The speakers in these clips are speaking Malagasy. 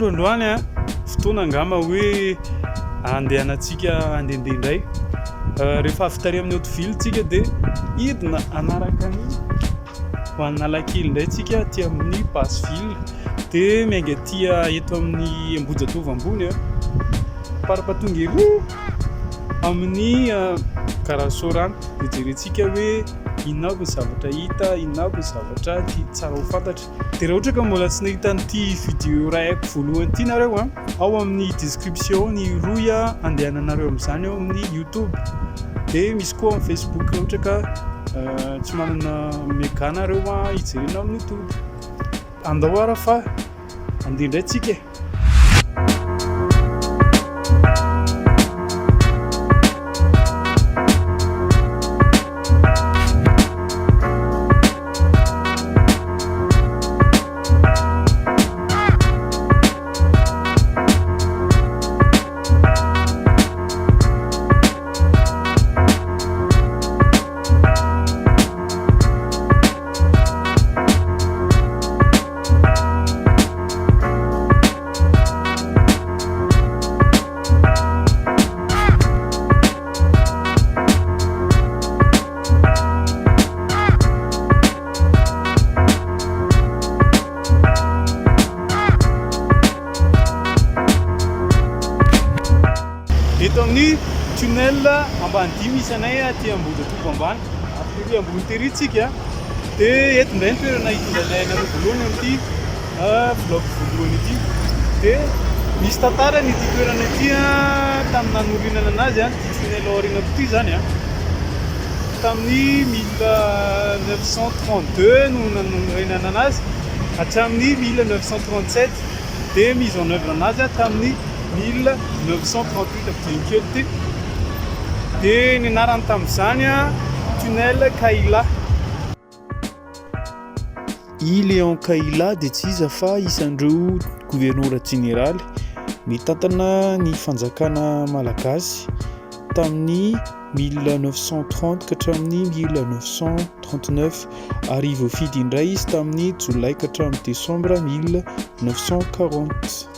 andro androany a fotoana angama hoe andehanantsika andehandeha indray rehefa avitary amin'ny hauteville tsika dia idina anaraka ny ho analakely indray tsika ty amin'ny Basseville dia miainga tia eto amin'ny Ambojatova ambony a parapatonga ery amin'ny Karasorana dia jerentsika hoe inona aby ny zavatra hita, inona aby ny zavatra tsara ho fantatra. Dia raha ohatra ka mbola tsy nahita an'ity vidéo raha haiko voalohany ity nareo a, ao amin'ny description ny rohy handehananareo amin'izany ao amin'ny YouTube. Dia misy koa amin'ny Facebook raha ohatra ka tsy manana mega nareo hijerena amin'ny YouTube. Andao ara fa andeha indray tsika. Eto amin'ny tunnel ambany dimy isanay aty Ambojatova ambany ary ambony teritsika dia eto indray ny toerana hitondranay nareo voalohany amin'ity vlog voalohany ity. Dia misy tantarany ity toerana ity tamin'ny nanorinana anazy ity tunnel aoriana ity zany tamin'ny 1932 no nanorinana anazy hatramin'ny 1937 dia mise en œuvre anazy tamin'ny 1938 abdinikely ty. Dia ny anarany tamin'izany tunnel Kaila. I Léon Kaila dia tsy iza fa isandreo gouverneur général mitantana ny fanjakana malagasy tamin'ny 1930 ka hatramin'ny 1939 ary voafidy indray izy tamin'ny jolay ka hatramin'ny desambra 1940.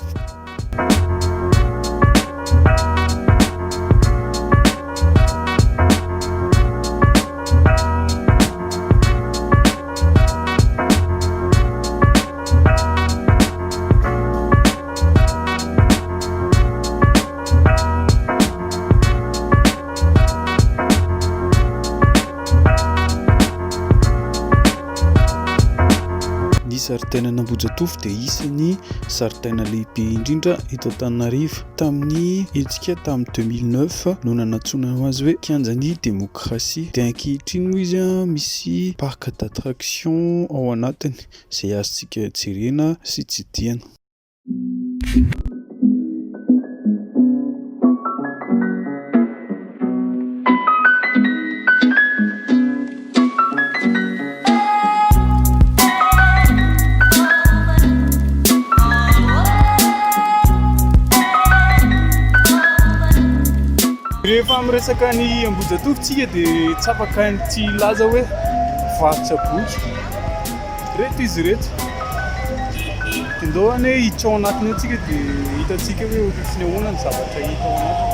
Ambojatova dia isan'ny zaridaina lehibe indrindra eto Antananarivo. Tamin'ny etsika tamin'ny 2009 no nanantsoana azy hoe kianjan'ny demokrasia. Dia ankehitriny moa izy misy parc d'attraction ao anatiny izay azontsika jerena sy tsidihana. Rehefa miresaka ny Ambojatovatsika dia tsapaka nyty laza hoe varotra boky. Reto izy reto. Tindohany hoe hiditra ao anatiny atsika dia hitantsika hoe ohatrany ahoana ny zavatra hita ao anatiny.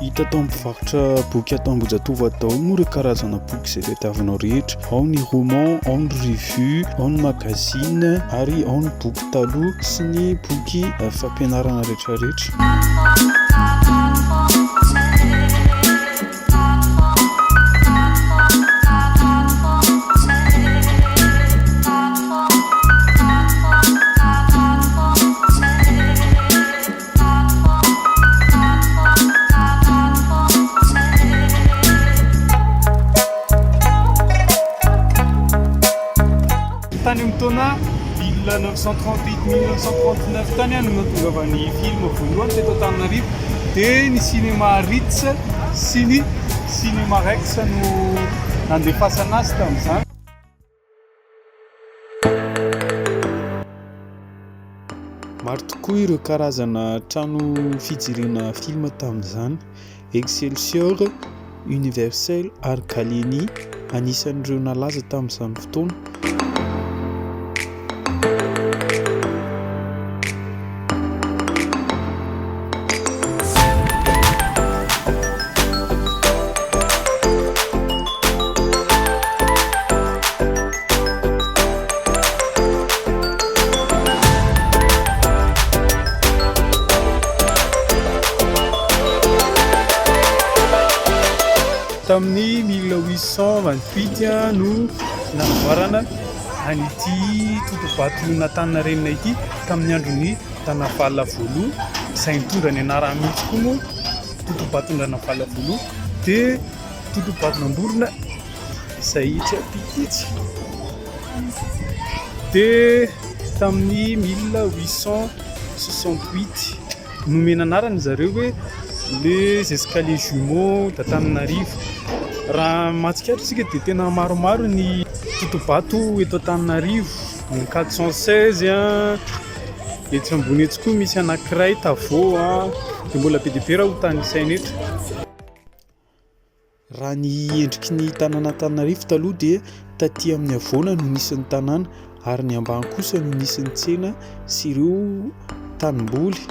Hita atao mivarotra boky atao Ambojatova daholo moa ireo karazana boky izay tadiavinao rehetra. Ao ny roman, ao ny revue, ao ny magazine ary ao ny boky taloha sy ny boky fampianarana rehetrarehetra. Tany amin'ny taona 1938-1939 tany no nahatongavany film voalohany teto Antananarivo dia ny cinéma Ritz sy ny cinéma Rex no nandefasana azy tamin'izany. Maro tokoa ireo karazana trano fijerena film tamin'izany: Excelsior, universel ary galeny anisan'ireo nalaza tamin'izany fotoana. Tamin'ny 1828 no namboarana an'ity totobato n'Antaninarenina ity tamin'ny andron'ny Tanavalla voaloha, izay nitondra ny anarany mihitsy koa moa totobaton-dranavalla voaloha, dia totobaton'Amborona izay itsy apikitsy. Dia tamin'ny 1868 nomena anarana zareo hoe les escaliers jumeaux d'Antananarivo. Raha mahatsikaritra isika dia tena maromaro ny totobato eto Antananarivo, ny 416 etsy ambony etsy koa misy anankiray Tavô dia mbola be dia be raha ho tany isaina eto. Raha ny endriky ny tanàna Antananarivo taloha dia taty amin'ny havoana no nisy ny tanàna ary ny ambany kosa no nisy ny tsena sy ireo tanimboly.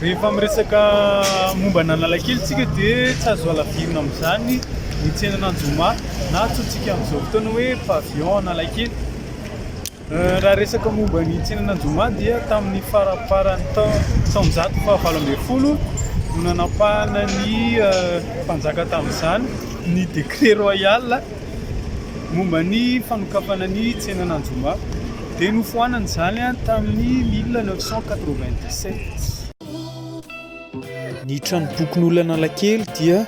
Rehefa miresaka momba n'Analakely tsika dia tsy azo alavirina amin'izany ny tsenan'Anjoma na antsointsika amin'izao fotoana hoe pavillon Analakely. Raha resaka momba ny tsenan'Anjoma dia tamin'ny faraparan'ny taonjato fahavalo ambin'ny folo no nanapahana ny mpanjaka tamin'izany ny décret royal momba ny fanokafana ny tsenan'Anjoma, dia nofohanana izany tamin'ny 1997. Ny tranobokin'olona Analakely dia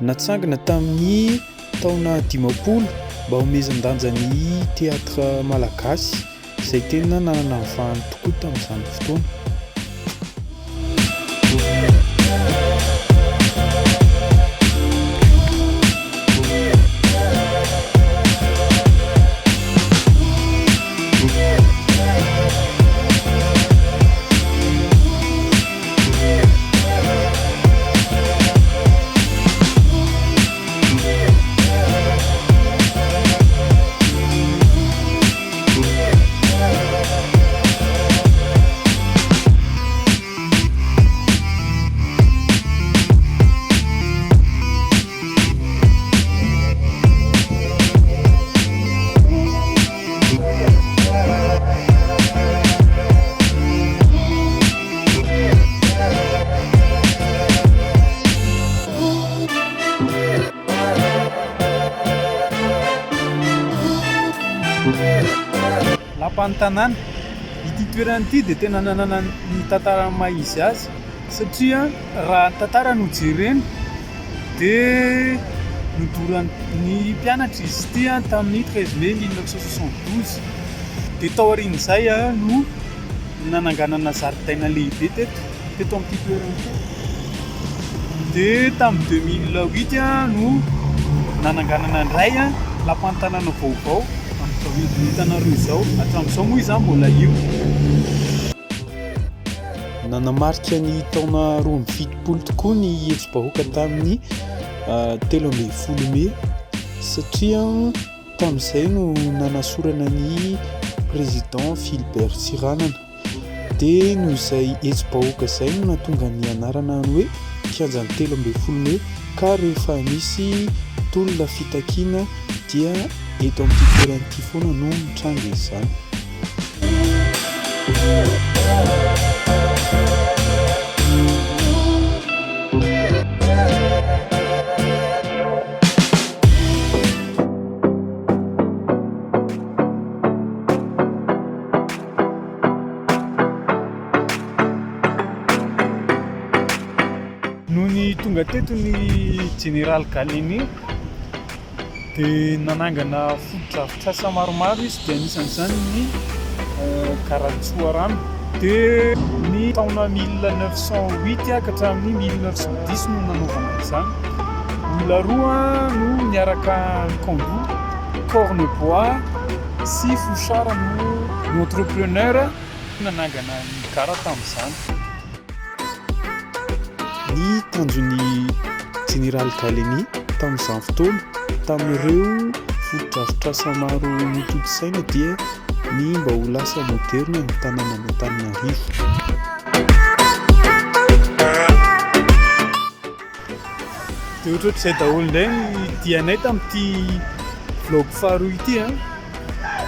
natsangana tamin'ny taona 50 mba homezan-danja ny teatra malagasy izay tena nanana ny vahany tokoa tamin'izany fotoana. Tanàna ity toerana ity dia tena nanana ny tantara maha-izy azy, satria raha tantara no jerena dia nodoran'ny mpianatra izy ity tamin'ny 13 mai 1972. Dia tao aorian'izay no nananganana zaridaina lehibe teto amin'ity toerana ity. Dia tamin'ny 2008 no nananganana indray lampan-tanàna vaovao hitanareo izao, hatramin'izao moa izany mbola io. Nanamarika ny taona 2020 tokoa ny etsi-bahoaka tamin'ny 13 Mai, satria tamin'izay no nanasorana ny président Philbert Tsiranana. Dia noho izay etsi-bahoaka izay no nahatonga ny anarana ny hoe kianjan'ny 13 Mai, ka rehefa misy tolona fitakiana dia eto amin'ity toerana ity foana no mitranga izany. Noho ny tonga teto ny général Galeny dia nanangana fotodrafitrasa maromaro izy dia anisan'izany ny karatsoarana dia ny taona 1908 ka hatramin'ny 1910 no nanaovana izany. Olona roa no niaraka nikambo, cornebois sy fouchard no entrepreneur nanangana ny gara tamin'izany. Ny tanjon'ny général Galeny tamin'izany fotoana tamin'ireo fotodrafitrasa maro notodinsaina dia ny mba ho lasa moderna ny tanàna Antananarivo. Dia ohatrohatr'izay daholo indray ny dianay tamin'ity vlog faharoa ity.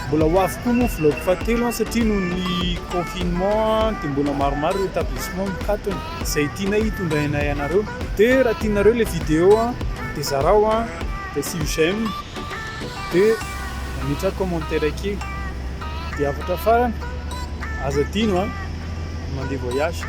Mbola ho avy koa moa vlog fahatelo satria noho ny confinement dia mbola maromaro ireo établissement mikatona izay tianay hitondrainay anareo. Dia raha tianareo ilay vidéo dia zarao dia si j'aime dia manitra commentaire kely dia afatra farany aza dino mandeha voyage.